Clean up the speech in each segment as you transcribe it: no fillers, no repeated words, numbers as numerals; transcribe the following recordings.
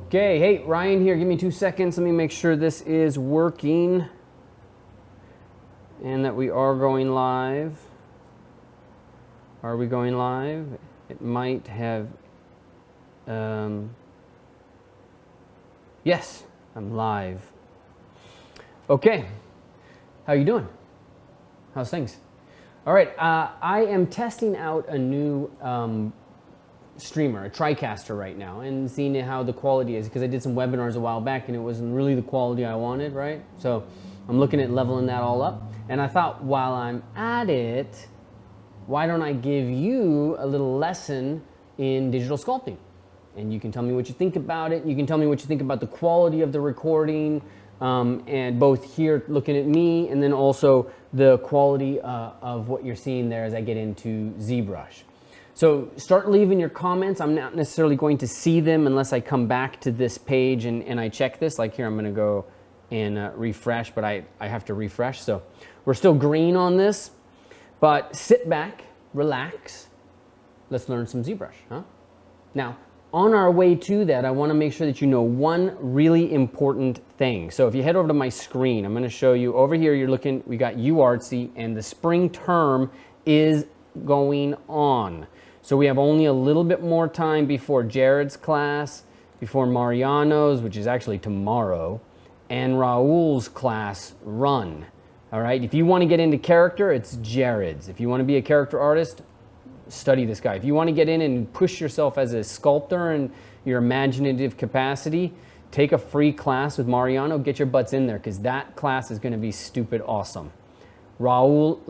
Okay, hey, Ryan here. Give me 2 seconds. Let me make sure this is working and that we are going live. Are we going live? It might have... yes, I'm live. Okay, how you doing? How's things? All right, I am testing out a new streamer, a TriCaster right now, and seeing how the quality is, because I did some webinars a while back and it wasn't really the quality I wanted, right? So I'm looking at leveling that all up, and I thought while I'm at it, why don't I give you a little lesson in digital sculpting? And you can tell me what you think about it. You can tell me what you think about the quality of the recording, and both here looking at me and then also the quality of what you're seeing there as I get into ZBrush. So start leaving your comments. I'm not necessarily going to see them unless I come back to this page and I check this. Like here, I'm gonna go and refresh, but I have to refresh. So we're still green on this, but sit back, relax. Let's learn some ZBrush, huh? Now, on our way to that, I wanna make sure that you know one really important thing. So if you head over to my screen, I'm gonna show you over here, you're looking, we got UArtsy, and the spring term is going on. So we have only a little bit more time before Jared's class, before Mariano's, which is actually tomorrow, and Raul's class run. All right, if you want to get into character, it's Jared's. If you want to be a character artist, study this guy. If you want to get in and push yourself as a sculptor and your imaginative capacity, take a free class with Mariano, get your butts in there, because that class is going to be stupid awesome. Raul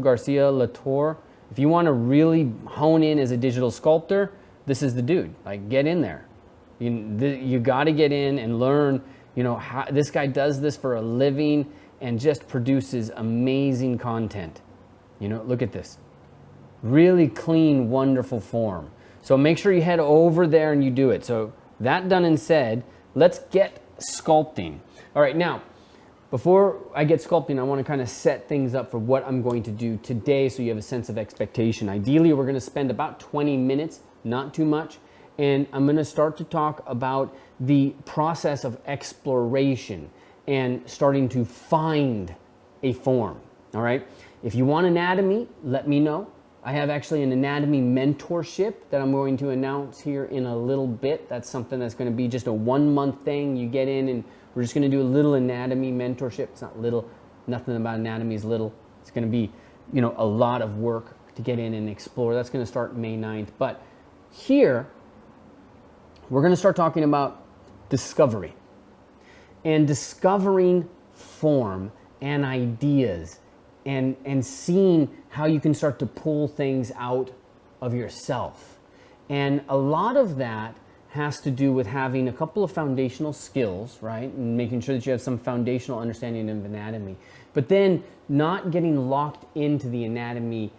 Garcia Latour. If you want to really hone in as a digital sculptor, this is the dude. Like, get in there. You got to get in and learn, you know, how this guy does this for a living and just produces amazing content. You know, look at this. Really clean, wonderful form. So make sure you head over there and you do it. So that done and said, let's get sculpting. All right, now, before I get sculpting, I want to kind of set things up for what I'm going to do today so you have a sense of expectation. Ideally, we're going to spend about 20 minutes, not too much, and I'm going to start to talk about the process of exploration and starting to find a form, all right? If you want anatomy, let me know. I have actually an anatomy mentorship that I'm going to announce here in a little bit. That's something that's going to be just a 1-month thing. You get in and we're just going to do a little anatomy mentorship. It's not little, nothing about anatomy is little. It's going to be, you know, a lot of work to get in and explore. That's going to start May 9th. But here, we're going to start talking about discovery and discovering form and ideas and seeing how you can start to pull things out of yourself. And a lot of that has to do with having a couple of foundational skills, right? And making sure that you have some foundational understanding of anatomy, but then not getting locked into the anatomy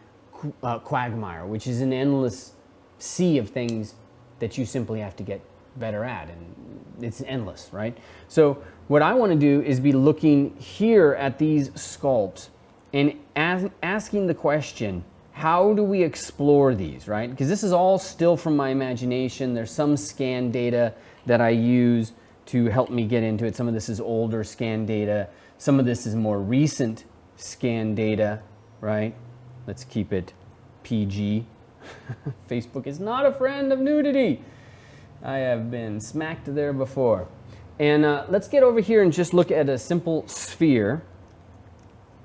quagmire, which is an endless sea of things that you simply have to get better at, and it's endless, right? So what I want to do is be looking here at these sculpts and asking the question, how do we explore these, right? Because this is all still from my imagination. There's some scan data that I use to help me get into it. Some of this is older scan data. Some of this is more recent scan data, right? Let's keep it PG. Facebook is not a friend of nudity. I have been smacked there before. And let's get over here and just look at a simple sphere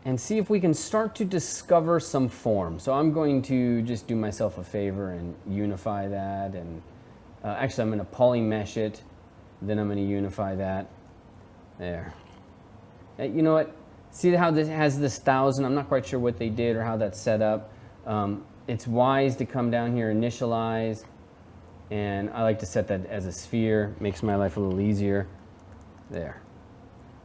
and see if we can start to discover some form. So I'm going to just do myself a favor and unify that. And actually, I'm going to polymesh it. Then I'm going to unify that. There. You know what? See how this has this 1000? I'm not quite sure what they did or how that's set up. It's wise to come down here, initialize. And I like to set that as a sphere. Makes my life a little easier. There.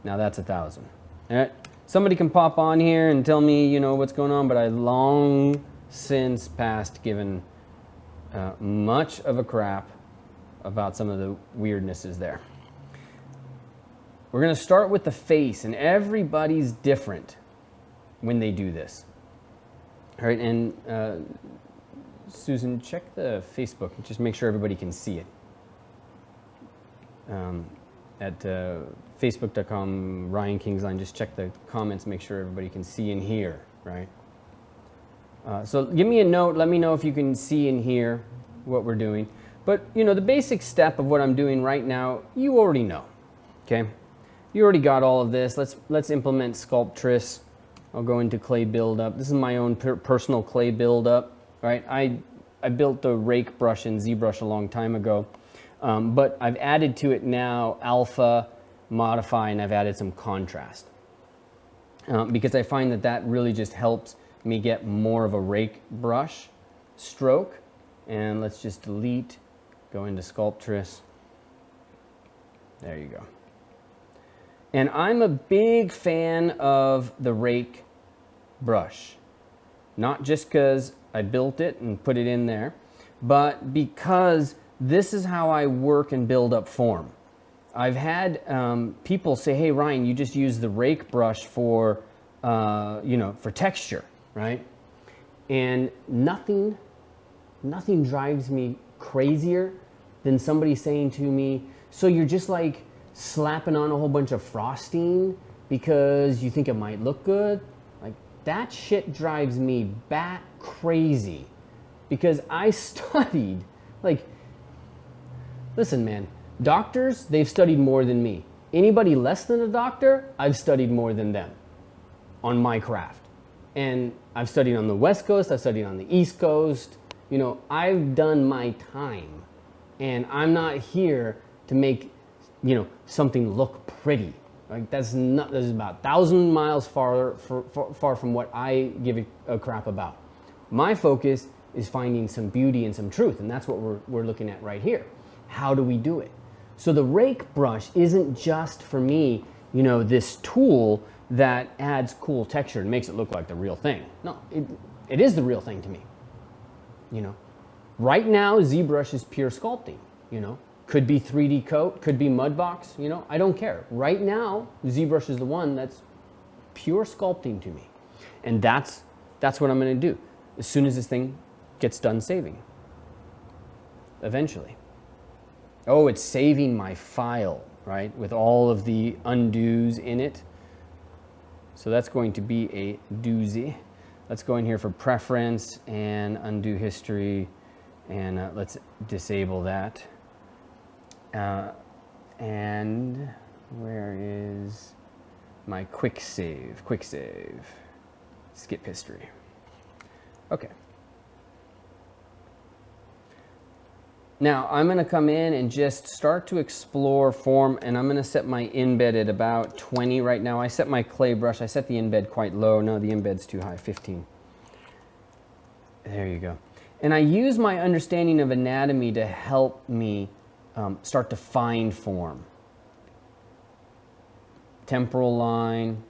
Now that's 1000. All right. Somebody can pop on here and tell me, you know, what's going on, but I long since past given much of a crap about some of the weirdnesses there. We're going to start with the face, and everybody's different when they do this. All right, and Susan, check the Facebook and just make sure everybody can see it. at facebook.com, Ryan Kingsline. Just check the comments, make sure everybody can see and hear, right? So give me a note, let me know if you can see and hear what we're doing. But, you know, the basic step of what I'm doing right now, you already know, okay? You already got all of this. Let's implement Sculptress. I'll go into clay buildup. This is my own personal clay buildup, right? I built the rake brush in ZBrush a long time ago, but I've added to it now alpha, modify, and I've added some contrast because I find that that really just helps me get more of a rake brush stroke. And let's just delete, go into Sculptress. There you go. And I'm a big fan of the rake brush, not just because I built it and put it in there, but because this is how I work and build up form. I've had people say, hey, Ryan, you just use the rake brush for, you know, for texture, right? And nothing drives me crazier than somebody saying to me, so you're just like slapping on a whole bunch of frosting because you think it might look good? Like, that shit drives me bat crazy because I studied, like, listen, man, doctors, they've studied more than me. Anybody less than a doctor, I've studied more than them on my craft. And I've studied on the West Coast, I've studied on the East Coast. You know, I've done my time, and I'm not here to make, you know, something look pretty. Like, that's about 1,000 miles far from what I give a crap about. My focus is finding some beauty and some truth, and that's what we're looking at right here. How do we do it? So the rake brush isn't just for me, you know, this tool that adds cool texture and makes it look like the real thing. No, it is the real thing to me. You know, right now ZBrush is pure sculpting. You know, could be 3D coat, could be Mudbox. You know, I don't care. Right now ZBrush is the one that's pure sculpting to me, and that's what I'm going to do as soon as this thing gets done saving. Eventually. Oh, it's saving my file, right, with all of the undos in it. So that's going to be a doozy. Let's go in here for preference and undo history, and let's disable that. And where is my quick save? Quick save. Skip history. Okay. Now I'm going to come in and just start to explore form, and I'm going to set my embed at about 20 right now. I set my clay brush, I set the embed quite low. No, the embed's too high, 15. There you go. And I use my understanding of anatomy to help me start to find form. Temporal line,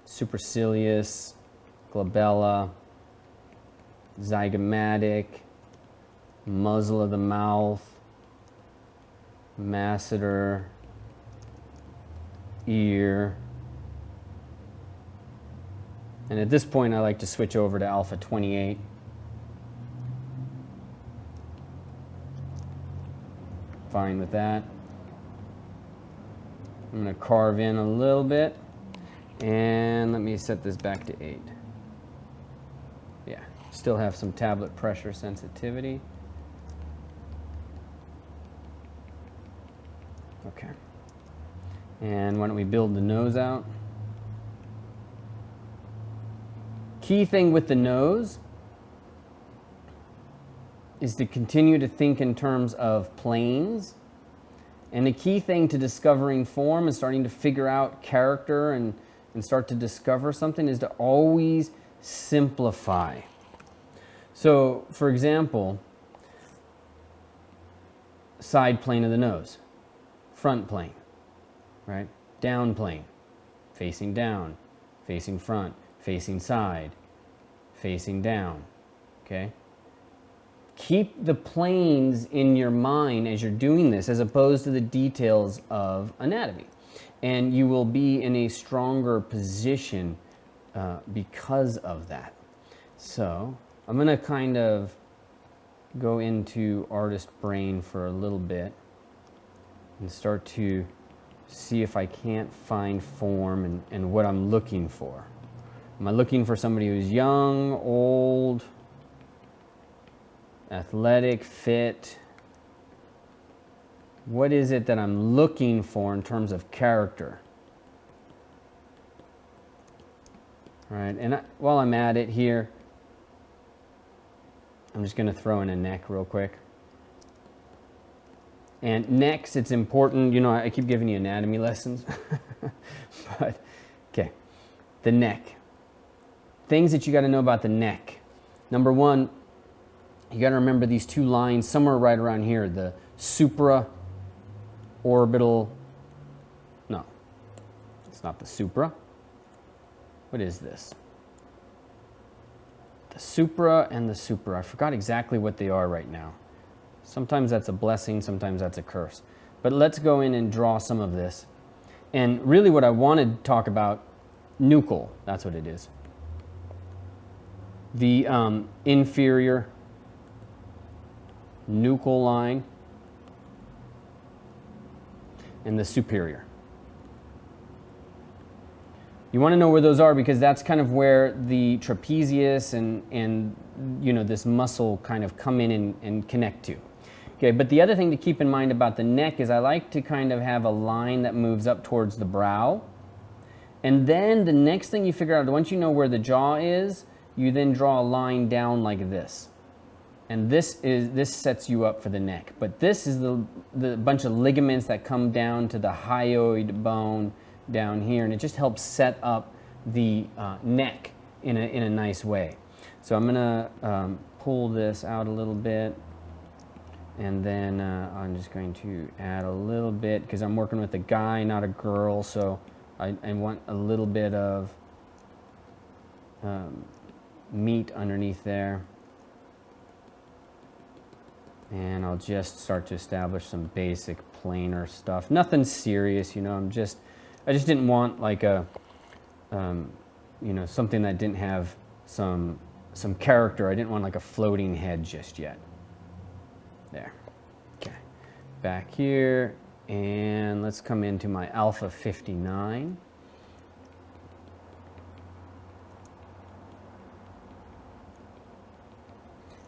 supercilious, glabella, zygomatic, muzzle of the mouth, masseter, ear. And at this point, I like to switch over to alpha 28. Fine with that. I'm going to carve in a little bit, and let me set this back to 8. Yeah, still have some tablet pressure sensitivity. Okay. And why don't we build the nose out? Key thing with the nose is to continue to think in terms of planes. And the key thing to discovering form and starting to figure out character and start to discover something is to always simplify. So, for example, side plane of the nose. Front plane, right? Down plane, facing down, facing front, facing side, facing down, okay? Keep the planes in your mind as you're doing this, as opposed to the details of anatomy. And you will be in a stronger position because of that. So I'm going to kind of go into artist brain for a little bit. and start to see if I can't find form and what I'm looking for. Am I looking for somebody who's young, old, athletic, fit? What is it that I'm looking for in terms of character? All right, and while I'm at it here, I'm just going to throw in a neck real quick. And necks, it's important, you know, I keep giving you anatomy lessons, but okay, the neck. Things that you got to know about the neck. Number one, you got to remember these two lines somewhere right around here, the supra-orbital, no, it's not the supra. What is this? The supra and the supra. I forgot exactly what they are right now. Sometimes that's a blessing, sometimes that's a curse. But let's go in and draw some of this. And really what I wanted to talk about, nuchal, that's what it is. The inferior nuchal line and the superior. You want to know where those are because that's kind of where the trapezius and you know, this muscle kind of come in and connect to. Okay, but the other thing to keep in mind about the neck is I like to kind of have a line that moves up towards the brow. And then the next thing you figure out, once you know where the jaw is, you then draw a line down like this. And this sets you up for the neck. But this is the bunch of ligaments that come down to the hyoid bone down here, and it just helps set up the neck in a nice way. So I'm gonna pull this out a little bit, and then I'm just going to add a little bit, because I'm working with a guy, not a girl, so I want a little bit of meat underneath there. And I'll just start to establish some basic planar stuff. Nothing serious, you know, I just didn't want like a, you know, something that didn't have some character. I didn't want like a floating head just yet. There. Okay. Back here, and let's come into my alpha 59.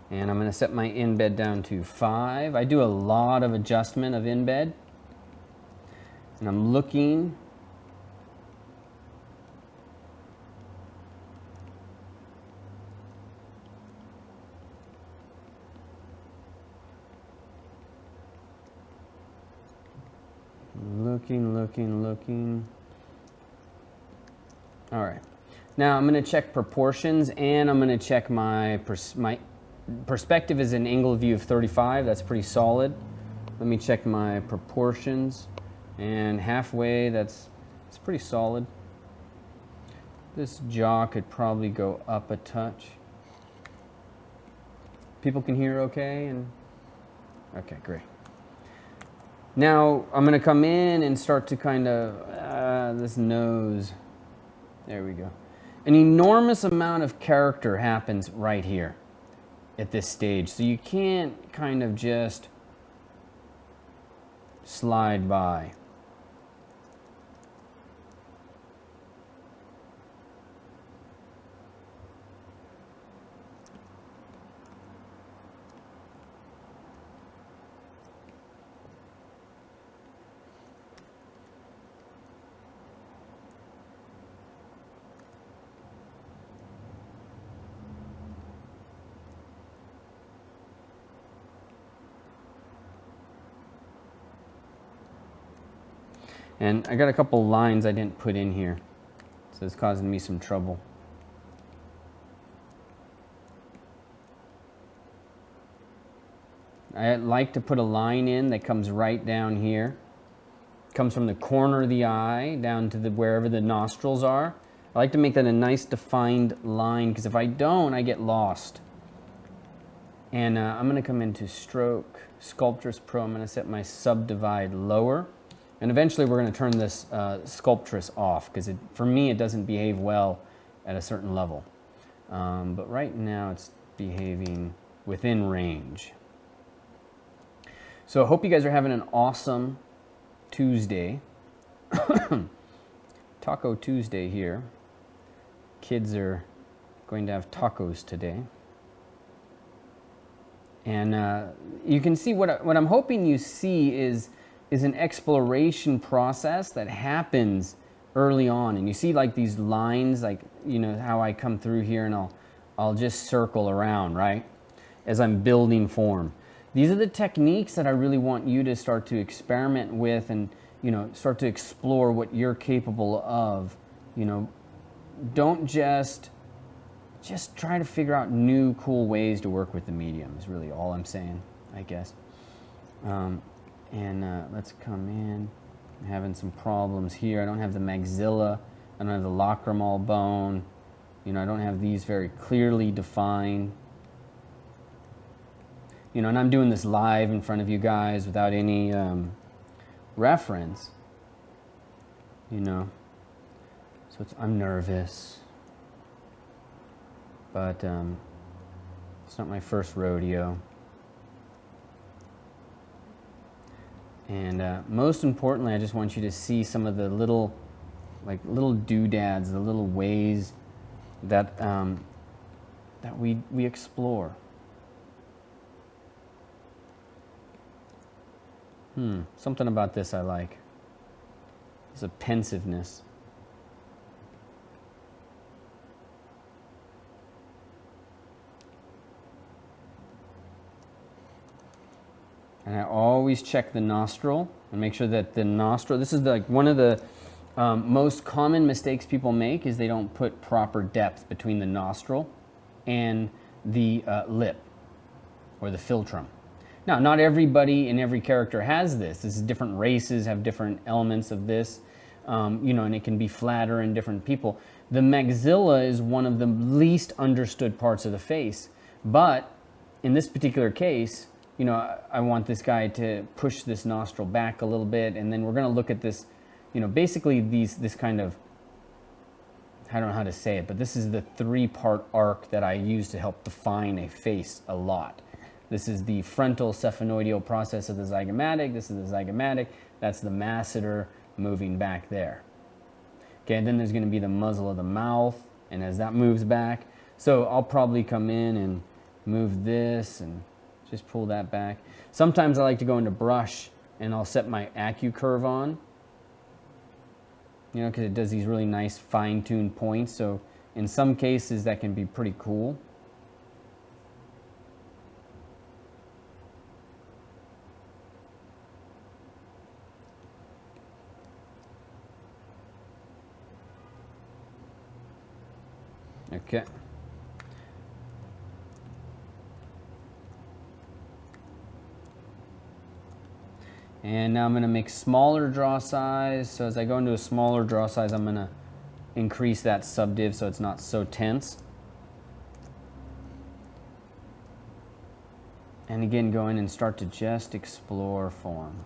And I'm going to set my in-bed down to 5. I do a lot of adjustment of in-bed. And I'm looking. Looking. All right. Now I'm going to check proportions, and I'm going to check my perspective is an angle of view of 35. That's pretty solid. Let me check my proportions, and halfway, it's pretty solid. This jaw could probably go up a touch. People can hear okay? Okay, great. Now I'm going to come in and start to kind of, this nose, there we go. An enormous amount of character happens right here at this stage, so you can't kind of just slide by. And I got a couple lines I didn't put in here, so it's causing me some trouble. I like to put a line in that comes right down here. Comes from the corner of the eye down to wherever the nostrils are. I like to make that a nice defined line, because if I don't, I get lost. And I'm going to come into Stroke, Sculptress Pro. I'm going to set my subdivide lower. And eventually we're going to turn this Sculptress off, because for me it doesn't behave well at a certain level. But right now it's behaving within range. So I hope you guys are having an awesome Tuesday. Taco Tuesday here. Kids are going to have tacos today. And you can see what I'm hoping you see is an exploration process that happens early on. And you see like these lines, like, you know, how I come through here and I'll just circle around, right? As I'm building form. These are the techniques that I really want you to start to experiment with and, you know, start to explore what you're capable of. You know, don't just try to figure out new cool ways to work with the medium is really all I'm saying, I guess. Let's come in. I'm having some problems here. I don't have the maxilla. I don't have the lacrimal bone. You know, I don't have these very clearly defined. You know, and I'm doing this live in front of you guys without any reference. You know, so I'm nervous. But it's not my first rodeo. And most importantly, I just want you to see some of the little doodads, the little ways that that we explore. Something about this I like. There's a pensiveness. And I always check the nostril and make sure that the nostril, this is like one of the most common mistakes people make is they don't put proper depth between the nostril and the lip or the philtrum. Now, not everybody and every character has this. This is different races have different elements of this, you know, and it can be flatter in different people. The maxilla is one of the least understood parts of the face, but in this particular case, you know, I want this guy to push this nostril back a little bit, and then we're going to look at this, you know, basically this kind of, I don't know how to say it, but this is the three-part arc that I use to help define a face a lot. This is the frontal cephenoidal process of the zygomatic. This is the zygomatic. That's the masseter moving back there. Okay, and then there's going to be the muzzle of the mouth, and as that moves back, so I'll probably come in and move this and just pull that back. Sometimes I like to go into brush and I'll set my AccuCurve on, you know, because it does these really nice fine-tuned points. So in some cases that can be pretty cool. Okay. And now I'm going to make smaller draw size. So as I go into a smaller draw size, I'm going to increase that subdiv so it's not so tense. And again, go in and start to just explore form.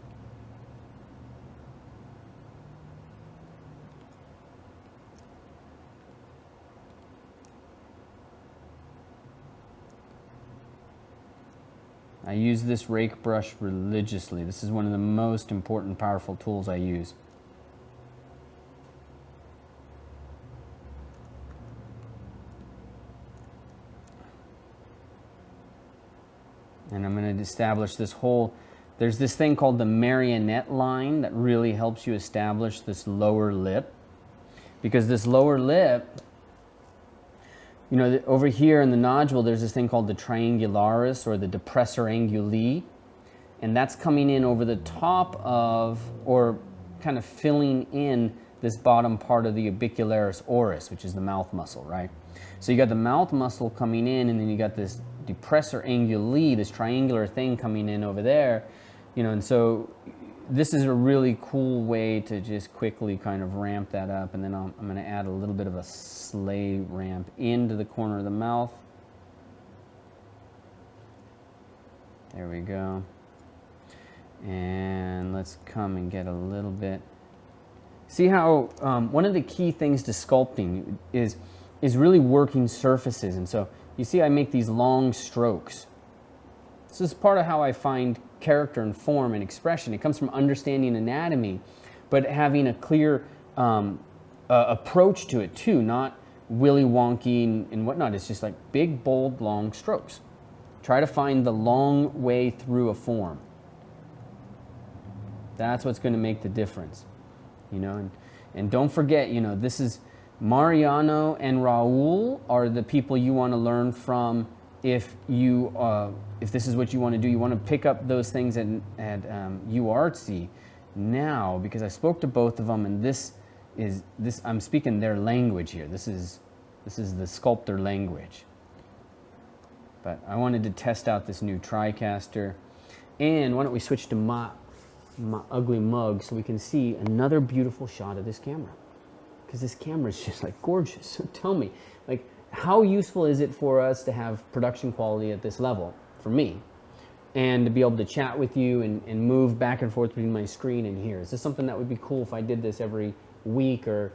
I use this rake brush religiously. This is one of the most important, powerful tools I use. And I'm going to establish this whole, there's this thing called the marionette line that really helps you establish this lower lip. Because this lower lip, you know, over here in the nodule, there's this thing called the triangularis or the depressor anguli, and that's coming in over the top of, or kind of filling in this bottom part of the orbicularis oris, which is the mouth muscle, right? So you got the mouth muscle coming in, and then you got this depressor anguli, this triangular thing coming in over there, you know, and so this is a really cool way to just quickly kind of ramp that up, and then I'm going to add a little bit of a sleigh ramp into the corner of the mouth. There we go. And let's come and get a little bit. See how one of the key things to sculpting is really working surfaces, and so you see I make these long strokes. This is part of how I find character and form and expression. It comes from understanding anatomy, but having a clear approach to it too, not willy wonky and whatnot. It's just like big, bold, long strokes. Try to find the long way through a form. That's what's going to make the difference, you know. And don't forget, you know, this is Mariano and Raul are the people you want to learn from. If this is what you want to do, you want to pick up those things at UArtsy now, because I spoke to both of them, and I'm speaking their language here. This is the sculptor language. But I wanted to test out this new TriCaster, and why don't we switch to my ugly mug so we can see another beautiful shot of this camera, because this camera is just like gorgeous. So tell me, like, how useful is it for us to have production quality at this level, for me, and to be able to chat with you and move back and forth between my screen and here? Is this something that would be cool if I did this every week or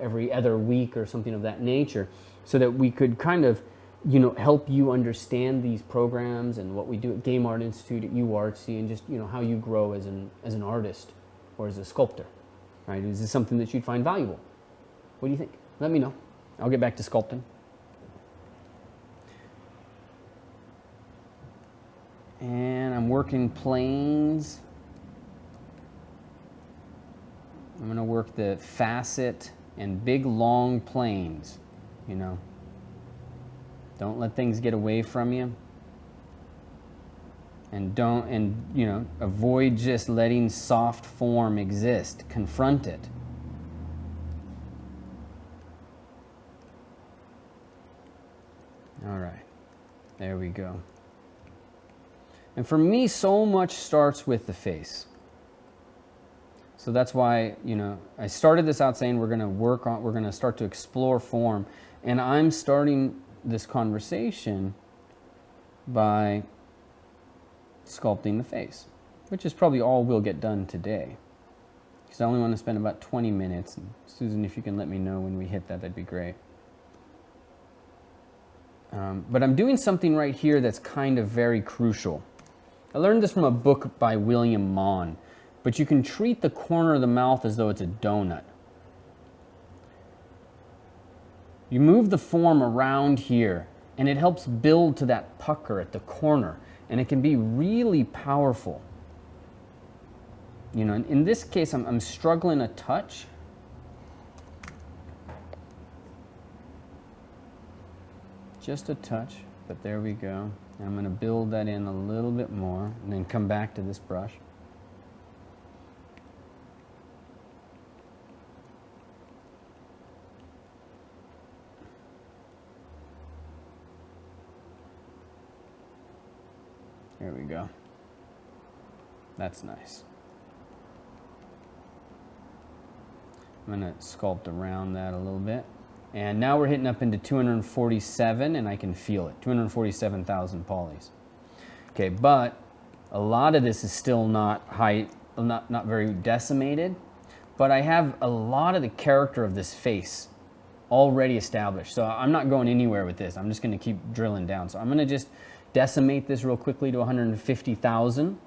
every other week or something of that nature, so that we could kind of, you know, help you understand these programs and what we do at Game Art Institute, at UArtsy, and just, you know, how you grow as an artist or as a sculptor, right? Is this something that you'd find valuable? What do you think? Let me know. I'll get back to sculpting. And I'm working planes. I'm going to work the facet and big long planes, you know. Don't let things get away from you. And you know, avoid just letting soft form exist. Confront it. All right. There we go. And for me, so much starts with the face. So that's why, you know, I started this out saying we're going to start to explore form. And I'm starting this conversation by sculpting the face, which is probably all we'll get done today, because I only want to spend about 20 minutes. And Susan, if you can let me know when we hit that, that'd be great. But I'm doing something right here that's kind of very crucial. I learned this from a book by William Mann, but you can treat the corner of the mouth as though it's a donut. You move the form around here, and it helps build to that pucker at the corner, and it can be really powerful. You know, in this case, I'm struggling a touch. Just a touch, but there we go. And I'm going to build that in a little bit more, and then come back to this brush. There we go. That's nice. I'm going to sculpt around that a little bit. And now we're hitting up into 247, and I can feel it. 247,000 polys. Okay, but a lot of this is still not very decimated, but I have a lot of the character of this face already established. So I'm not going anywhere with this. I'm just going to keep drilling down. So I'm going to just decimate this real quickly to 150,000.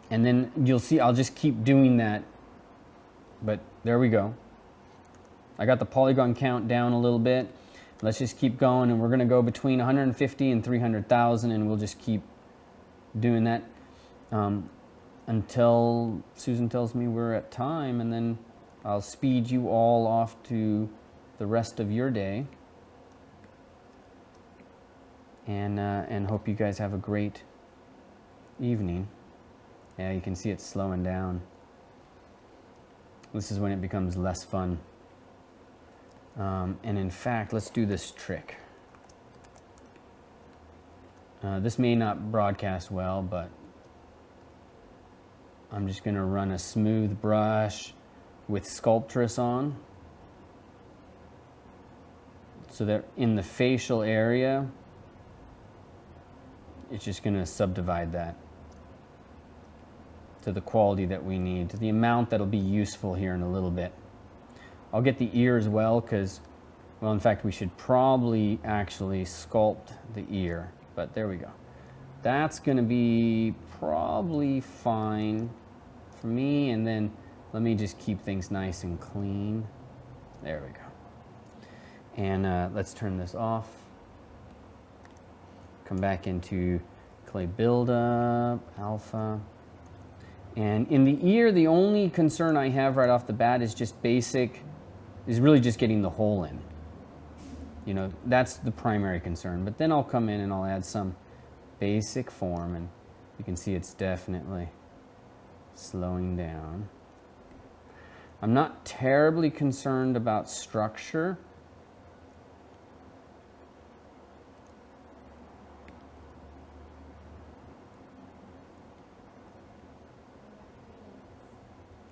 And then you'll see I'll just keep doing that. But there we go. I got the polygon count down a little bit. Let's just keep going, and we're going to go between 150 and 300,000, and we'll just keep doing that until Susan tells me we're at time, and then I'll speed you all off to the rest of your day, and hope you guys have a great evening. Yeah, you can see it's slowing down. This is when it becomes less fun. And in fact, let's do this trick. This may not broadcast well, but I'm just going to run a smooth brush with Sculptress on, so that in the facial area, it's just going to subdivide that to the quality that we need, to the amount that'll be useful here in a little bit. I'll get the ear as well, because, well, in fact, we should probably actually sculpt the ear, but there we go. That's going to be probably fine for me. And then let me just keep things nice and clean. There we go. And let's turn this off. Come back into clay buildup, alpha. And in the ear, the only concern I have right off the bat is just basic, is really just getting the hole in. You know, that's the primary concern. But then I'll come in and I'll add some basic form, and you can see it's definitely slowing down. I'm not terribly concerned about structure.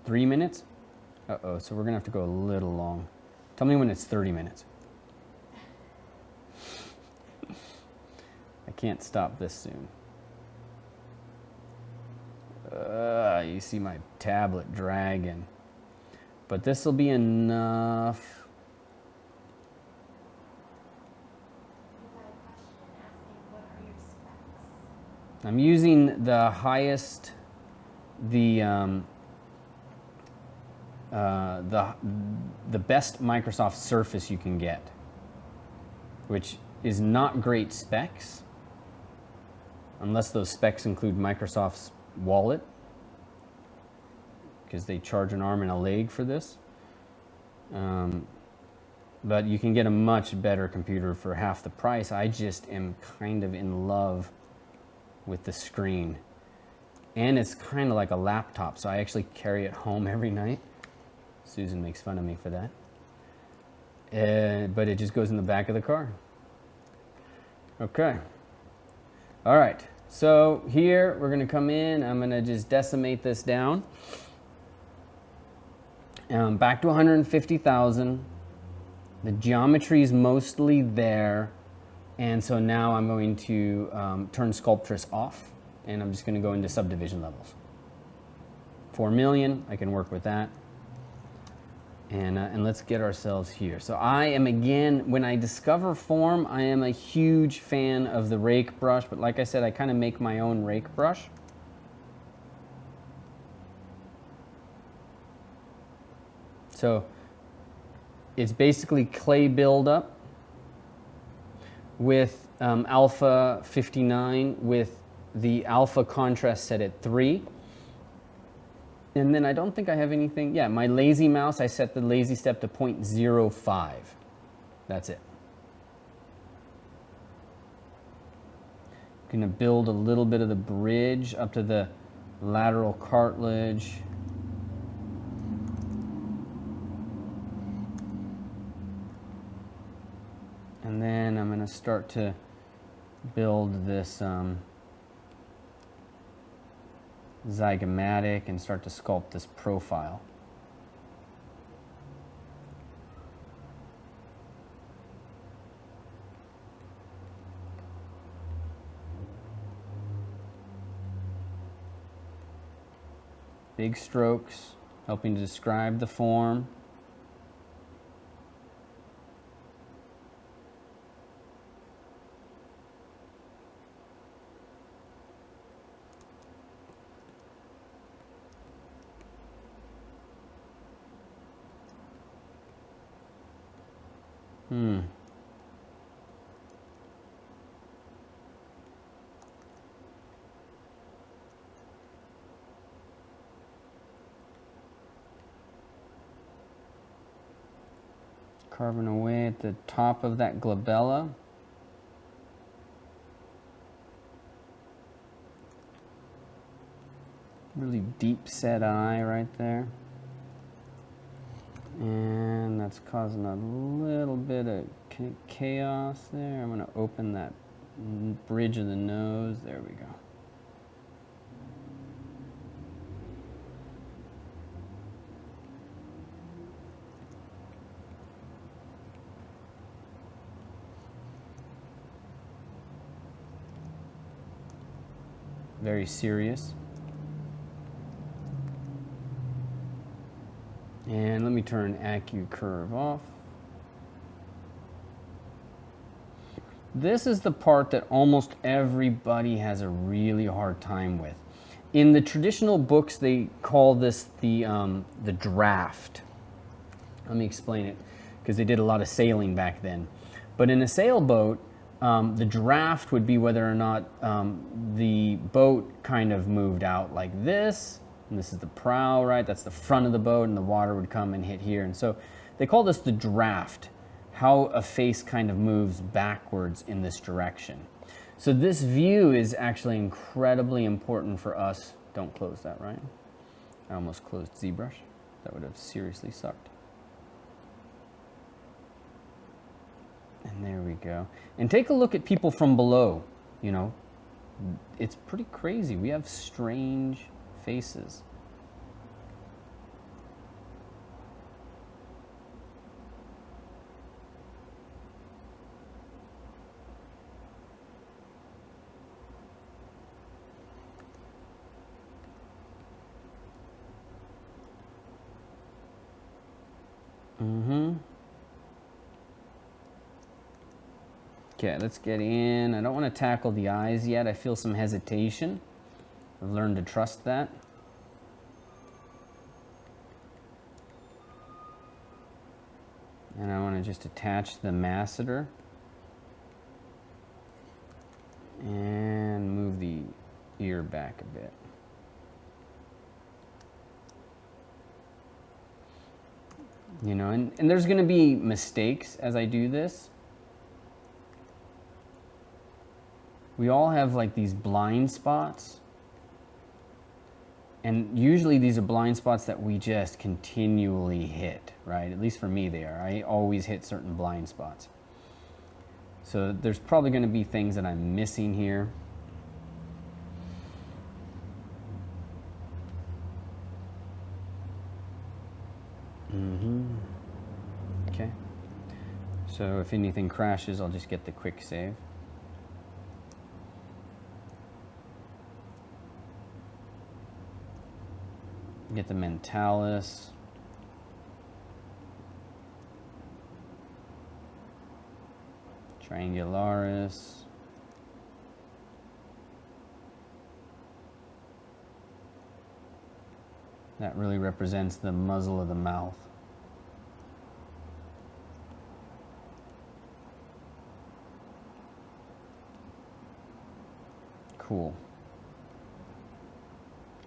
Three minutes? Uh-oh, so we're gonna have to go a little long. Tell me when it's 30 minutes. I can't stop this soon. You see my tablet dragging. But this will be enough. I'm using the highest, the best Microsoft Surface you can get, which is not great specs, unless those specs include Microsoft's wallet, because they charge an arm and a leg for this. But you can get a much better computer for half the price. I just am kind of in love with the screen. And it's kind of like a laptop, so I actually carry it home every night. Susan makes fun of me for that. But it just goes in the back of the car. Okay. All right. So here we're going to come in. I'm going to just decimate this down. Back to 150,000. The geometry is mostly there. And so now I'm going to turn Sculptress off. And I'm just going to go into subdivision levels. 4 million. I can work with that. And let's get ourselves here. So I am, again, when I discover form, I am a huge fan of the rake brush. But like I said, I kind of make my own rake brush. So it's basically clay buildup with alpha 59 with the alpha contrast set at 3. And then I don't think I have anything. Yeah, my lazy mouse, I set the lazy step to 0.05. That's it. Going to build a little bit of the bridge up to the lateral cartilage. And then I'm going to start to build this zygomatic and start to sculpt this profile. Big strokes, helping to describe the form. Carving away at the top of that glabella. Really deep set eye right there. And that's causing a little bit of chaos there. I'm going to open that bridge of the nose. There we go. Very serious. And let me turn AccuCurve off. This is the part that almost everybody has a really hard time with. In the traditional books, they call this the draft. Let me explain it, because they did a lot of sailing back then. But in a sailboat, the draft would be whether or not the boat kind of moved out like this, and this is the prow, right? That's the front of the boat, and the water would come and hit here. And so they call this the draft, how a face kind of moves backwards in this direction. So this view is actually incredibly important for us. Don't close that, right? I almost closed ZBrush. That would have seriously sucked. And there we go. And take a look at people from below. You know, it's pretty crazy. We have strange faces. Okay, let's get in. I don't want to tackle the eyes yet. I feel some hesitation. I've learned to trust that. And I want to just attach the masseter. And move the ear back a bit. You know, and there's going to be mistakes as I do this. We all have like these blind spots. And usually these are blind spots that we just continually hit, right? At least for me they are. I always hit certain blind spots. So there's probably going to be things that I'm missing here. Okay. So if anything crashes, I'll just get the quick save. Get the mentalis. Triangularis. That really represents the muzzle of the mouth. Cool.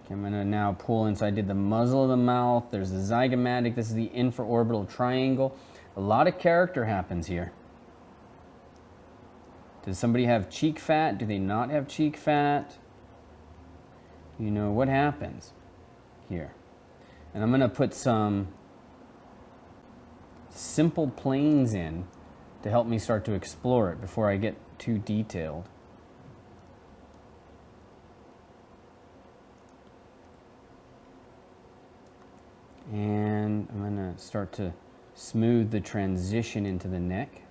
Okay, I'm going to now pull in. So I did the muzzle of the mouth. There's the zygomatic. This is the infraorbital triangle. A lot of character happens here. Does somebody have cheek fat? Do they not have cheek fat? You know, what happens here? And I'm going to put some simple planes in to help me start to explore it before I get too detailed. And I'm going to start to smooth the transition into the neck.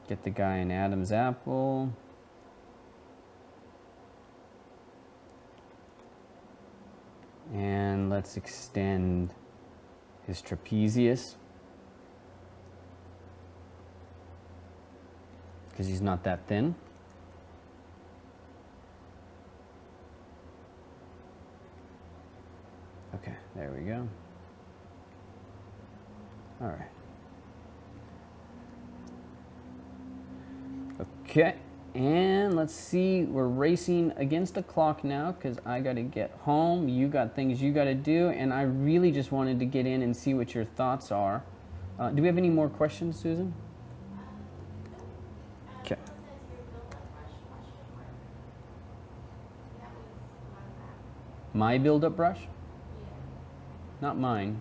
Get the guy in Adam's apple. And let's extend his trapezius, because he's not that thin. Okay, there we go. All right. Okay, and let's see, we're racing against the clock now because I got to get home. You got things you got to do, and I really just wanted to get in and see what your thoughts are. Do we have any more questions, Susan? Okay. My build-up brush? Not mine.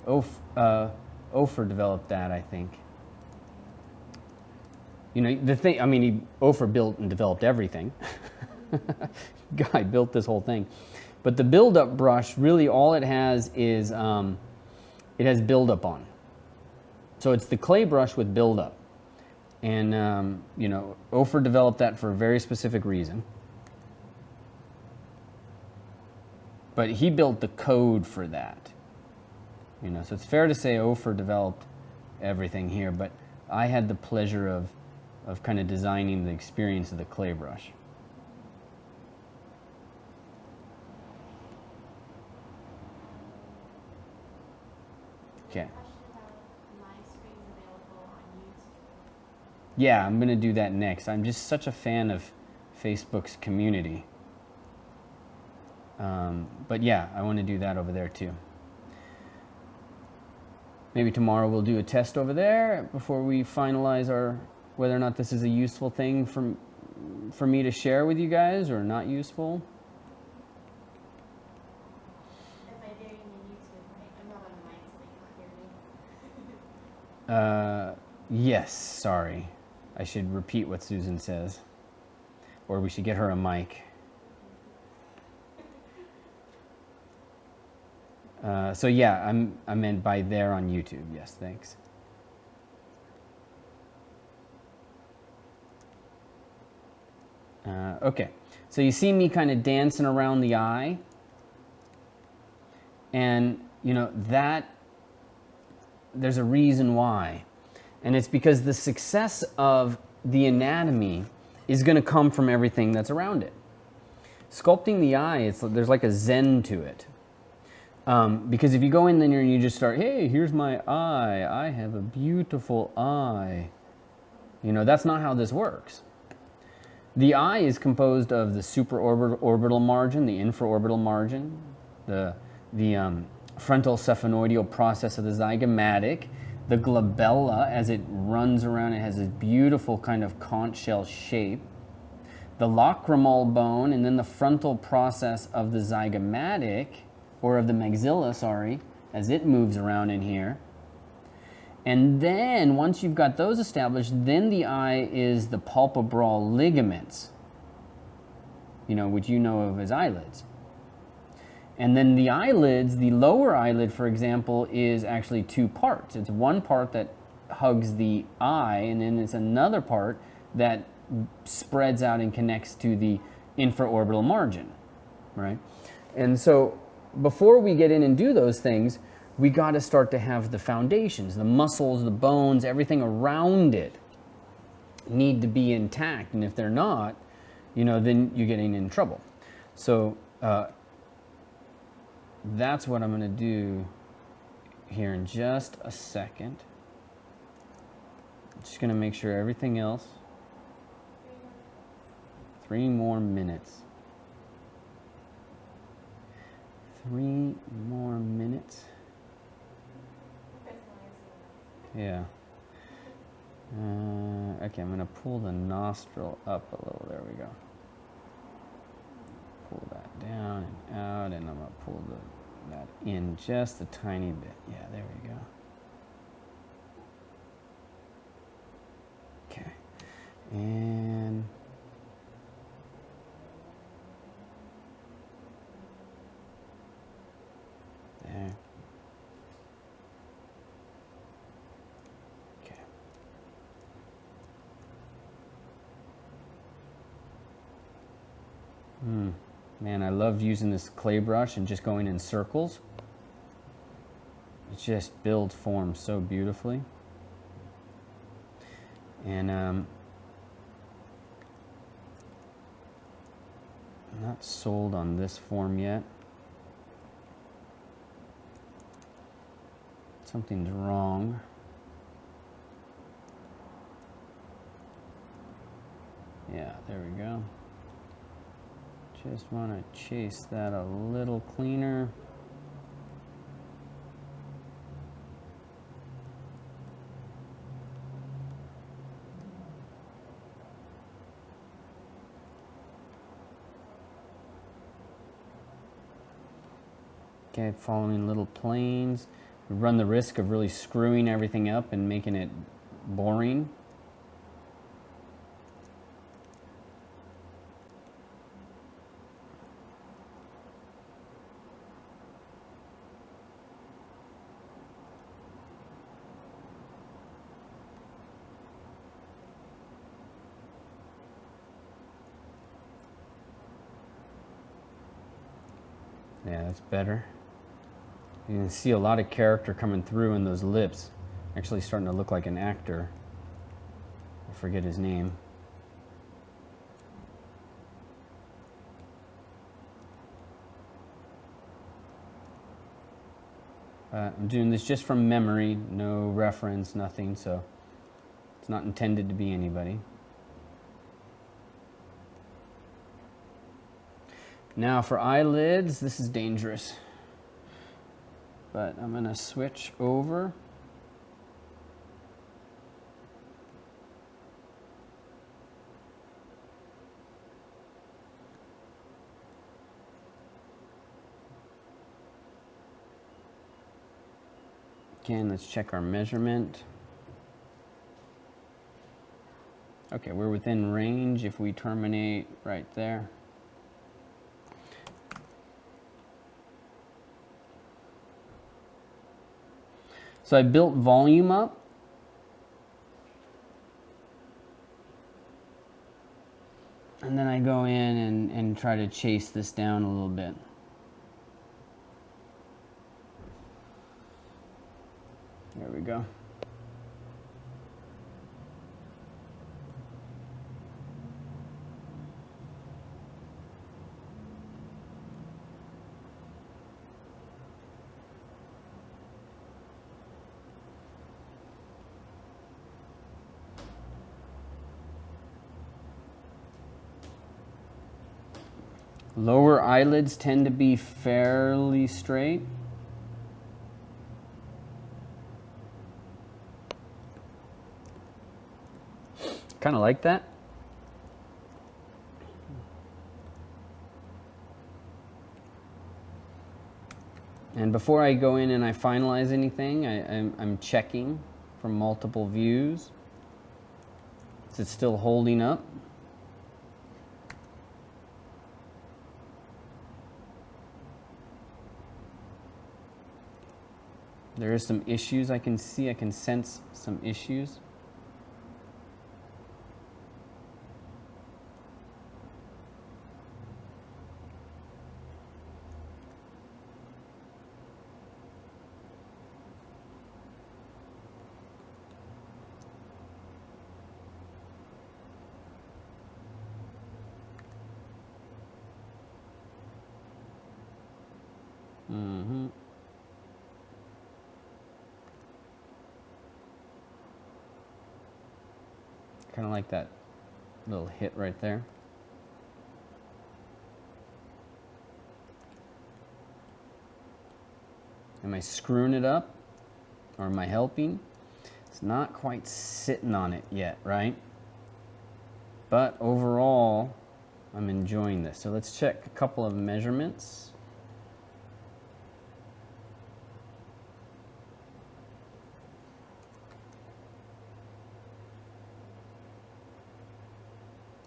Ofer developed that, I think. You know, the thing, I mean, Ofer built and developed everything. Guy built this whole thing. But the build-up brush, really all it has is, it has build-up on. So it's the clay brush with build-up. And, you know, Ofer developed that for a very specific reason. But he built the code for that. You know, so it's fair to say Ofer developed everything here, but I had the pleasure of kind of designing the experience of the clay brush. Okay. Yeah, I'm going to do that next. I'm just such a fan of Facebook's community. But yeah, I want to do that over there too. Maybe tomorrow we'll do a test over there before we finalize whether or not this is a useful thing for me to share with you guys or not useful. If I dare you on YouTube, right? I'm not on the mic, so they can't hear me. Yes, sorry. I should repeat what Susan says. Or we should get her a mic. So yeah, I meant by there on YouTube. Yes, thanks. Okay, so you see me kind of dancing around the eye. And, you know, there's a reason why. And it's because the success of the anatomy is going to come from everything that's around it. Sculpting the eye, there's like a zen to it. Because if you go in there and you just start, hey, here's my eye, I have a beautiful eye. You know, that's not how this works. The eye is composed of the supraorbital margin, the infraorbital margin, the frontal cephenoidal process of the zygomatic, the glabella as it runs around, it has this beautiful kind of conch shell shape, the lacrimal bone, and then the frontal process of the zygomatic, or of the maxilla, sorry, as it moves around in here. And then, once you've got those established, then the eye is the palpebral ligaments, you know, which you know of as eyelids. And then the eyelids, the lower eyelid, for example, is actually two parts. It's one part that hugs the eye, and then it's another part that spreads out and connects to the infraorbital margin, right? And so before we get in and do those things, we got to start to have the foundations, the muscles, the bones, everything around it need to be intact. And if they're not, you know, then you're getting in trouble. So that's what I'm going to do here in just a second. I'm just going to make sure everything else. 3 more minutes. 3 more minutes. Yeah. Okay, I'm going to pull the nostril up a little. There we go. Pull that down and out, and I'm going to pull that in just a tiny bit. Yeah, there we go. Okay. And there. Okay. Man, I love using this clay brush and just going in circles. It just builds form so beautifully. And I'm not sold on this form yet. Something's wrong. Yeah, there we go. Just want to chase that a little cleaner. Okay, following little planes. We run the risk of really screwing everything up and making it boring. Yeah, that's better. You can see a lot of character coming through in those lips. Actually starting to look like an actor. I forget his name. I'm doing this just from memory, no reference, nothing, so it's not intended to be anybody. Now for eyelids, this is dangerous. But I'm going to switch over. Again, let's check our measurement. Okay, we're within range if we terminate right there. So I built volume up. And then I go in and try to chase this down a little bit. There we go. Lower eyelids tend to be fairly straight. Kind of like that. And before I go in and I finalize anything, I'm checking from multiple views. Is it still holding up? There is some issues I can see. I can sense some issues. Mm-hmm. Kind of like that little hit right there. Am I screwing it up or am I helping? It's not quite sitting on it yet, right? But overall, I'm enjoying this. So let's check a couple of measurements.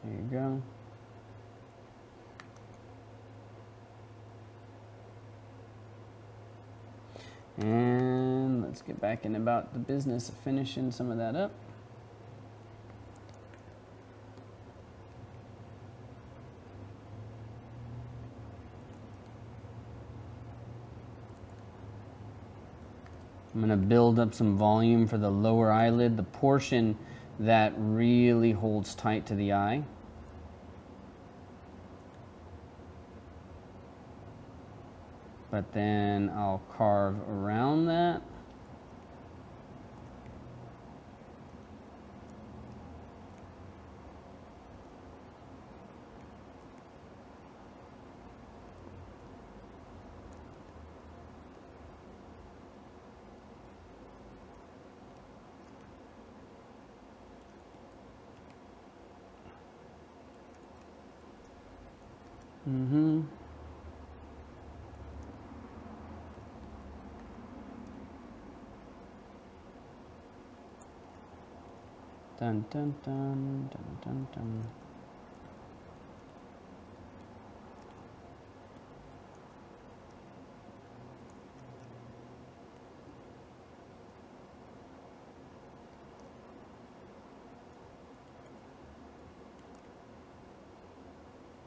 There you go. And let's get back in about the business of finishing some of that up. I'm going to build up some volume for the lower eyelid, the portion that really holds tight to the eye. But then I'll carve around that. Mm-hmm. Dun dun dun dun dun dun.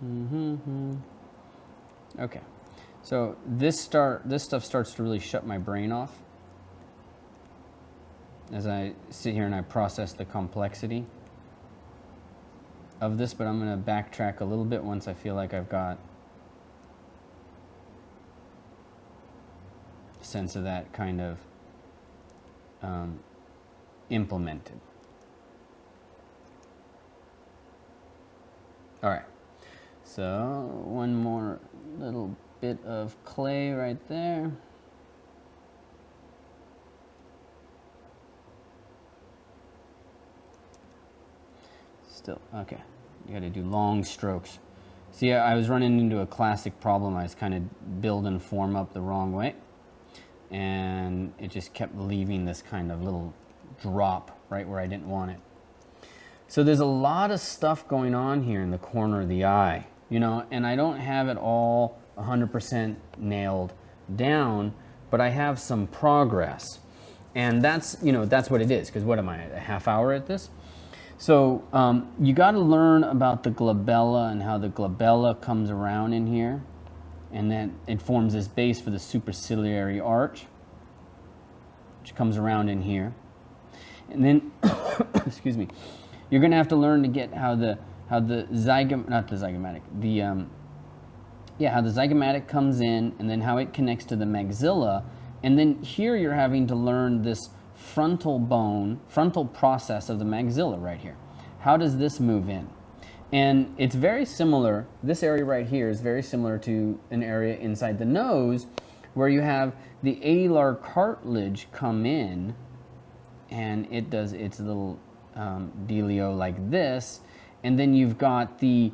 Mm-hmm. Okay, So this stuff starts to really shut my brain off as I sit here and I process the complexity of this, but I'm going to backtrack a little bit once I feel like I've got a sense of that kind of implemented. All right, so one more little bit of clay right there. Still, okay, you got to do long strokes. See, I was running into a classic problem. I was kind of building form up the wrong way, and it just kept leaving this kind of little drop right where I didn't want it. So there's a lot of stuff going on here in the corner of the eye, you know, and I don't have it all 100% nailed down, but I have some progress. And that's, you know, that's what it is, because what am I, a half hour at this? So you got to learn about the glabella and how the glabella comes around in here, and then it forms this base for the superciliary arch, which comes around in here. And then, excuse me, you're going to have to learn to get how the zygomatic comes in, and then how it connects to the maxilla. And then here you're having to learn this frontal process of the maxilla right here. How does this move in? And it's very similar, this area right here is very similar to an area inside the nose where you have the alar cartilage come in, and it does its little dealio like this, and then you've got the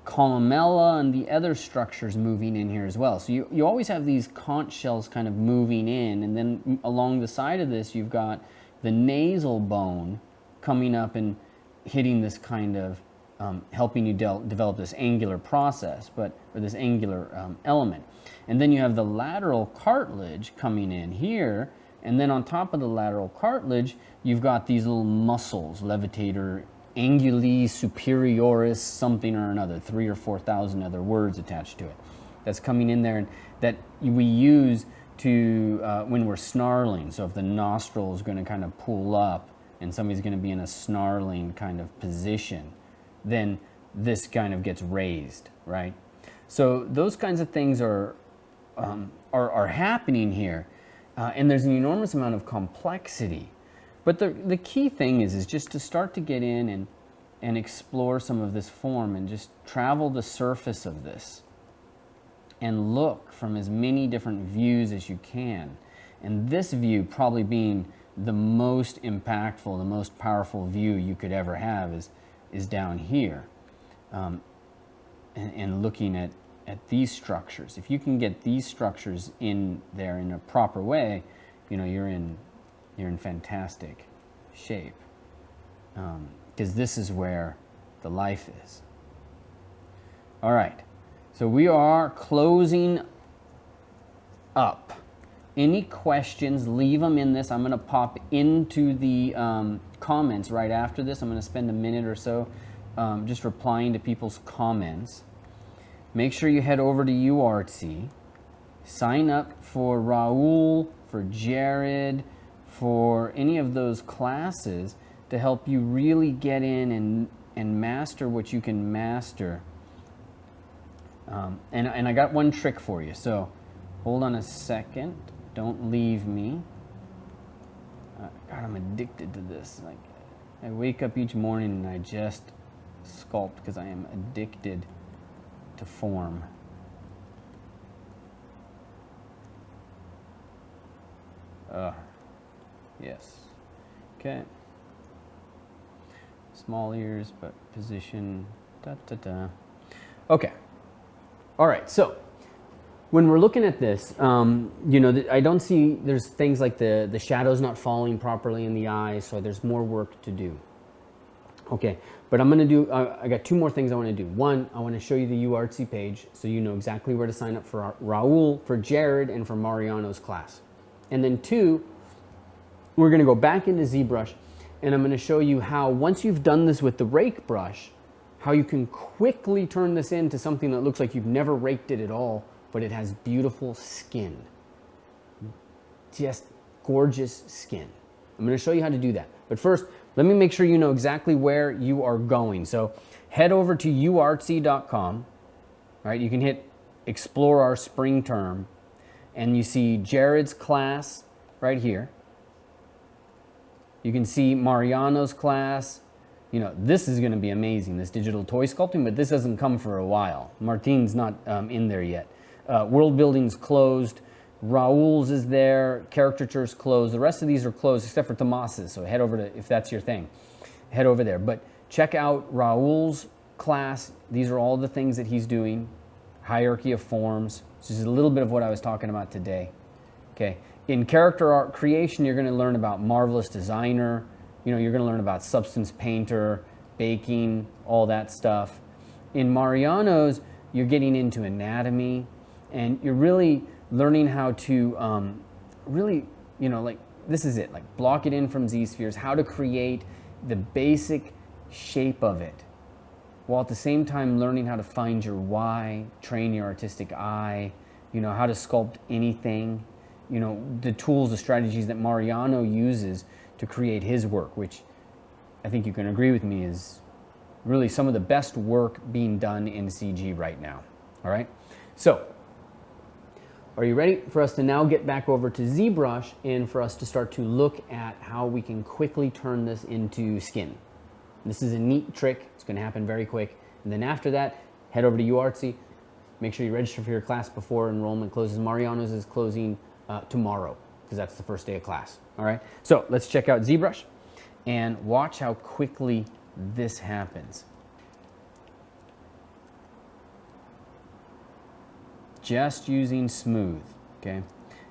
columella and the other structures moving in here as well. So you always have these conch shells kind of moving in, and then along the side of this you've got the nasal bone coming up and hitting this kind of helping you develop this angular process, or this angular element. And then you have the lateral cartilage coming in here, and then on top of the lateral cartilage you've got these little muscles, levator anguli superioris something or another, 3,000 or 4,000 other words attached to it, that's coming in there, and that we use to when we're snarling. So if the nostril is going to kind of pull up and somebody's going to be in a snarling kind of position, then this kind of gets raised, right? So those kinds of things are happening here, and there's an enormous amount of complexity. But the key thing is just to start to get in and explore some of this form and just travel the surface of this and look from as many different views as you can. And this view probably being the most impactful, the most powerful view you could ever have is down here, and looking at these structures. If you can get these structures in there in a proper way, you know, you're in fantastic shape, because this is where the life is. All right, so we are closing up. Any questions, leave them in this. I'm going to pop into the comments right after this. I'm going to spend a minute or so just replying to people's comments. Make sure you head over to UArtsy, sign up for Raul, for Jared, for any of those classes to help you really get in and master what you can master. And I got one trick for you, so hold on a second. Don't leave me. God, I'm addicted to this. Like, I wake up each morning and I just sculpt because I am addicted to form. Yes. Okay. Small ears, but position. Da, da, da. Okay. All right. So when we're looking at this, you know, I don't see, there's things like the shadows not falling properly in the eye, so there's more work to do. Okay, but I'm going to do, I got two more things I want to do. One, I want to show you the UArtsy page so you know exactly where to sign up for Raul, for Jared, and for Mariano's class. And then two, we're going to go back into ZBrush, and I'm going to show you how, once you've done this with the rake brush, how you can quickly turn this into something that looks like you've never raked it at all but it has beautiful skin. Just gorgeous skin. I'm going to show you how to do that. But first, let me make sure you know exactly where you are going. So head over to uartsy.com. Right? You can hit Explore Our Spring Term, and you see Jared's class right here. You can see Mariano's class. You know, this is going to be amazing, this digital toy sculpting, but this doesn't come for a while. Martine's not in there yet. World Building's closed. Raul's is there. Caricature's closed. The rest of these are closed except for Tomas's, so head over to, if that's your thing, head over there. But check out Raul's class. These are all the things that he's doing. Hierarchy of forms. This is a little bit of what I was talking about today. Okay. In character art creation, you're going to learn about Marvelous Designer. You know, you're going to learn about Substance Painter, baking, all that stuff. In Mariano's, you're getting into anatomy, and you're really learning how to really, you know, like, this is it, like block it in from Z-spheres, how to create the basic shape of it, while at the same time learning how to find your why, train your artistic eye, you know, how to sculpt anything, you know, the tools, the strategies that Mariano uses to create his work, which I think you can agree with me is really some of the best work being done in CG right now. All right, so are you ready for us to now get back over to ZBrush and for us to start to look at how we can quickly turn this into skin? This is a neat trick. It's going to happen very quick. And then after that, head over to UArtsy. Make sure you register for your class before enrollment closes. Mariano's is closing tomorrow because that's the first day of class. All right. So let's check out ZBrush and watch how quickly this happens. Just using smooth, okay?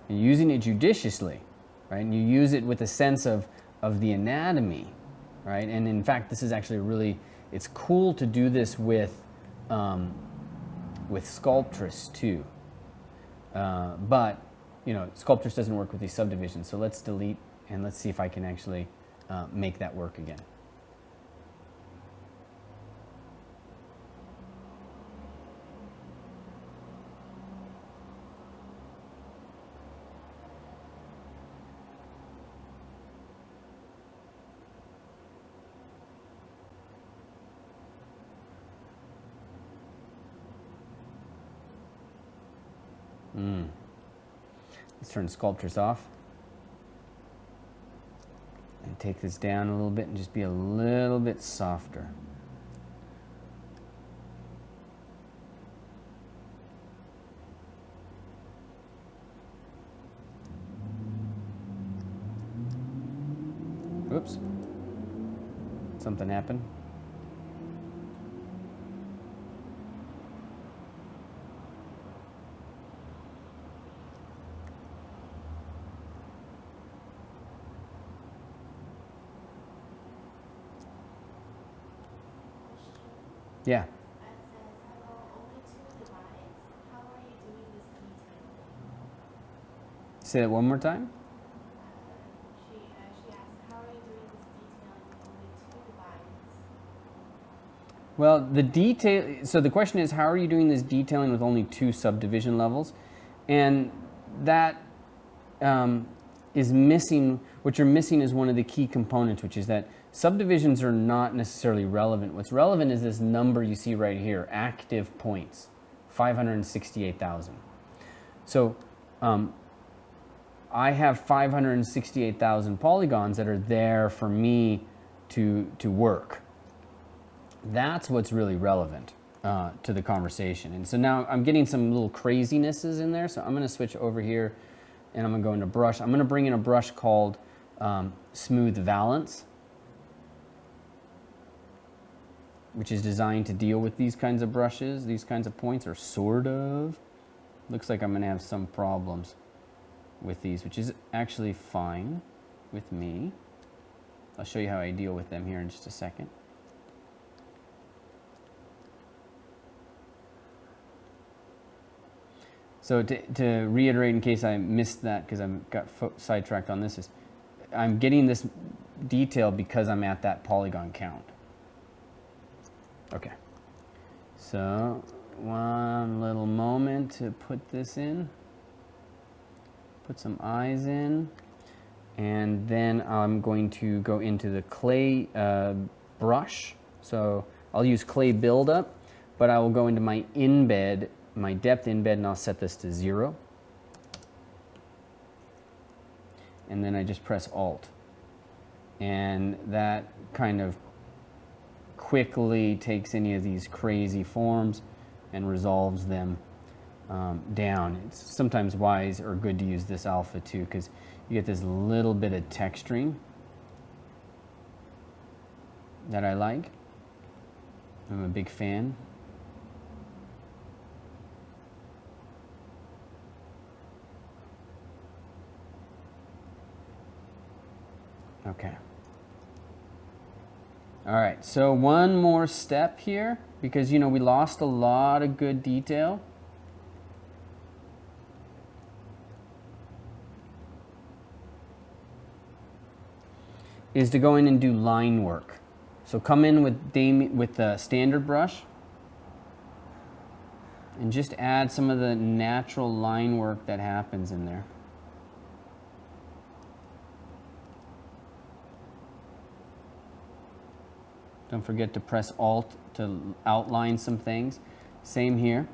And using it judiciously, right? And you use it with a sense of the anatomy, right? And in fact, this is actually really, it's cool to do this with Sculptress too. But, you know, Sculptress doesn't work with these subdivisions. So let's delete and let's see if I can actually make that work again. Let's turn Sculptress off and take this down a little bit and just be a little bit softer. Oops, something happened. Yeah. It says, hello, only 2 divides. How are you doing this detailing? Say that one more time. She asked, how are you doing this detailing with only 2 divides? Well, the detail, so the question is, how are you doing this detailing with only 2 subdivision levels? And that is missing, what you're missing is one of the key components, which is that subdivisions are not necessarily relevant. What's relevant is this number you see right here, active points, 568,000. So I have 568,000 polygons that are there for me to work. That's what's really relevant to the conversation. And so now I'm getting some little crazinesses in there. So I'm going to switch over here and I'm going to go into brush. I'm going to bring in a brush called Smooth Valence, which is designed to deal with these kinds of brushes, these kinds of points, or sort of. Looks like I'm going to have some problems with these, which is actually fine with me. I'll show you how I deal with them here in just a second. So to reiterate, in case I missed that, because I got sidetracked on this, is I'm getting this detail because I'm at that polygon count. Okay, so one little moment to put this in. Put some eyes in. And then I'm going to go into the clay brush. So I'll use clay buildup, but I will go into my embed, my depth embed, and I'll set this to 0. And then I just press Alt. And that kind of quickly takes any of these crazy forms and resolves them down. It's sometimes wise or good to use this alpha too, because you get this little bit of texturing that I like. I'm a big fan. Okay. All right, so one more step here, because you know we lost a lot of good detail. Is to go in and do line work. So come in with the standard brush and just add some of the natural line work that happens in there. Don't forget to press Alt to outline some things. Same here.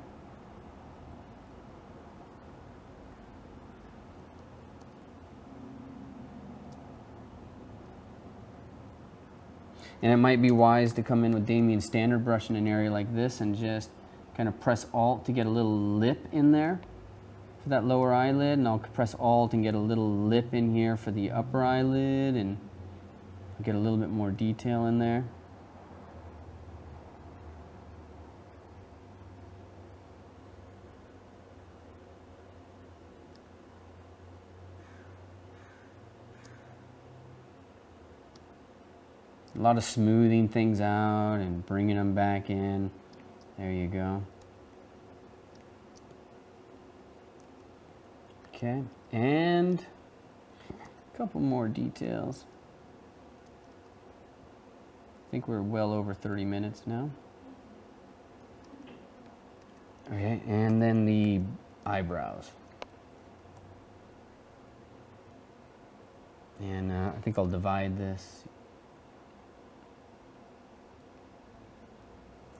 And it might be wise to come in with Damien's standard brush in an area like this and just kind of press Alt to get a little lip in there for that lower eyelid, and I'll press Alt and get a little lip in here for the upper eyelid and get a little bit more detail in there. A lot of smoothing things out and bringing them back in. There you go. Okay, and a couple more details. I think we're well over 30 minutes now. Okay, and then the eyebrows. And I think I'll divide this.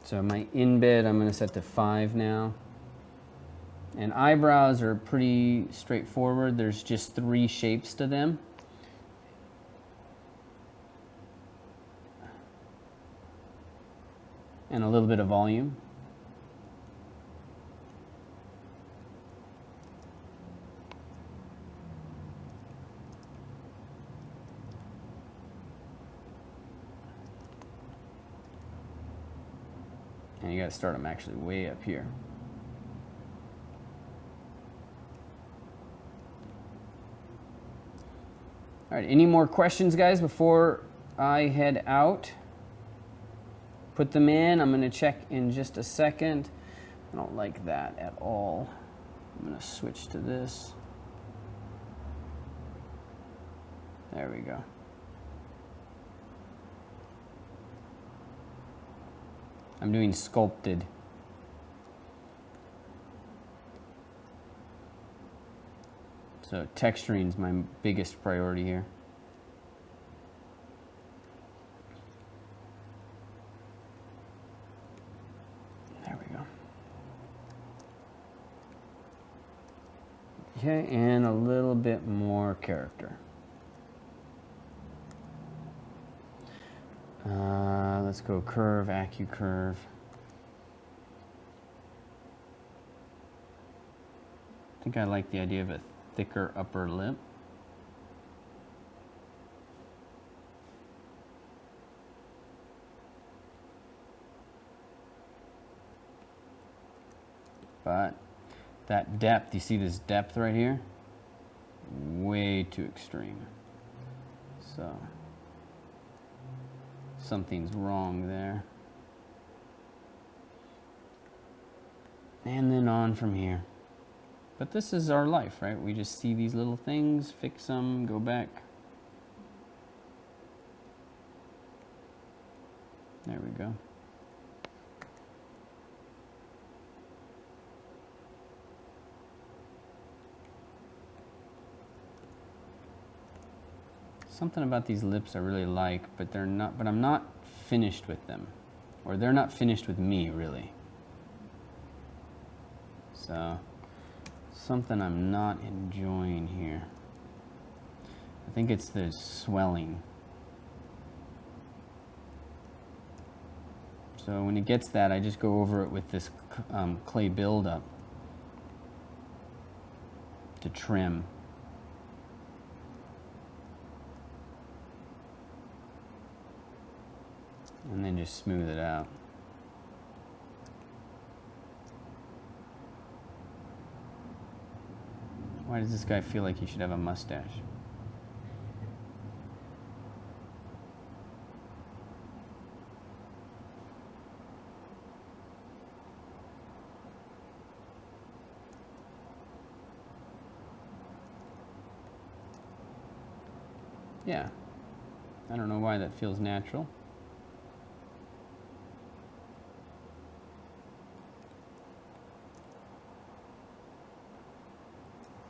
So my embed, I'm going to set to 5 now. And eyebrows are pretty straightforward. There's just 3 shapes to them. And a little bit of volume. And you got to start them actually way up here. All right, any more questions, guys, before I head out? Put them in. I'm going to check in just a second. I don't like that at all. I'm going to switch to this. There we go. I'm doing sculpted. So texturing is my biggest priority here. There we go. Okay, and a little bit more character. Let's go curve, AccuCurve. I think I like the idea of a thicker upper lip. But that depth, you see this depth right here? Way too extreme. So something's wrong there. And then on from here. But this is our life, right? We just see these little things, fix them, go back. There we go. Something about these lips I really like, but they're not. But I'm not finished with them, or they're not finished with me, really. So, something I'm not enjoying here. I think it's the swelling. So when it gets that, I just go over it with this clay buildup to trim. And then just smooth it out. Why does this guy feel like he should have a mustache? Yeah, I don't know why that feels natural.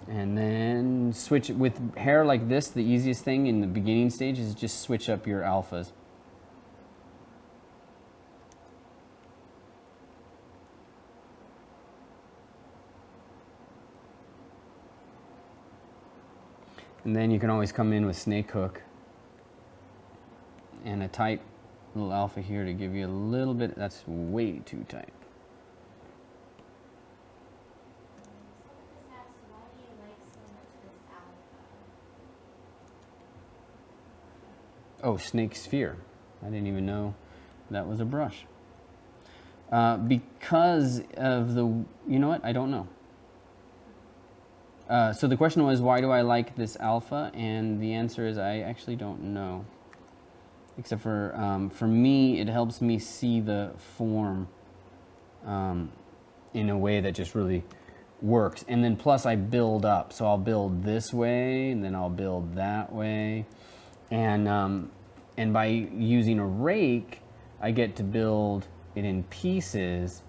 And then switch with hair like this. The easiest thing in the beginning stage is just switch up your alphas. And then you can always come in with snake hook and a tight little alpha here to give you a little bit. That's way too tight. Someone just asked, why do you like so much this alpha? Oh, snake sphere. I didn't even know that was a brush. Because of the, you know what? I don't know. So the question was, why do I like this alpha? And the answer is, I actually don't know. Except for me, it helps me see the form in a way that just really works. And then plus I build up. So I'll build this way, and then I'll build that way. And by using a rake, I get to build it in pieces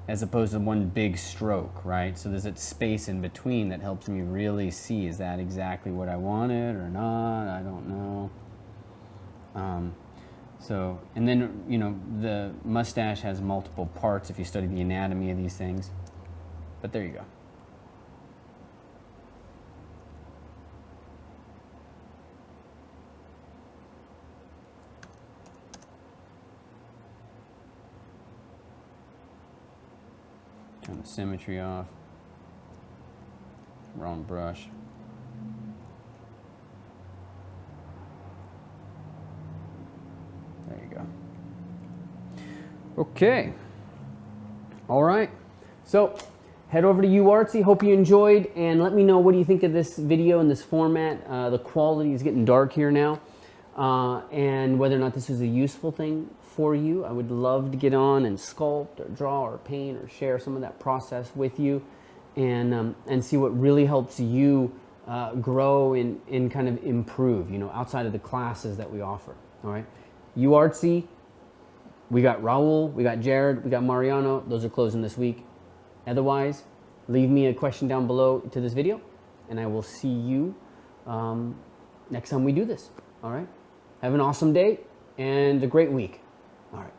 as opposed to one big stroke, right? So there's that space in between that helps me really see, is that exactly what I wanted or not? I don't know. So, and then, you know, the mustache has multiple parts if you study the anatomy of these things. But there you go. Turn the symmetry off. Wrong brush. There you go. Okay. All right. So head over to UArtsy. Hope you enjoyed, and let me know what do you think of this video in this format. The quality is getting dark here now, and whether or not this is a useful thing for you. I would love to get on and sculpt or draw or paint or share some of that process with you, and see what really helps you grow and kind of improve, you know, outside of the classes that we offer. All right. UArtsy, we got Raul, we got Jared, we got Mariano. Those are closing this week. Otherwise, leave me a question down below to this video, and I will see you next time we do this. All right. Have an awesome day and a great week. All right.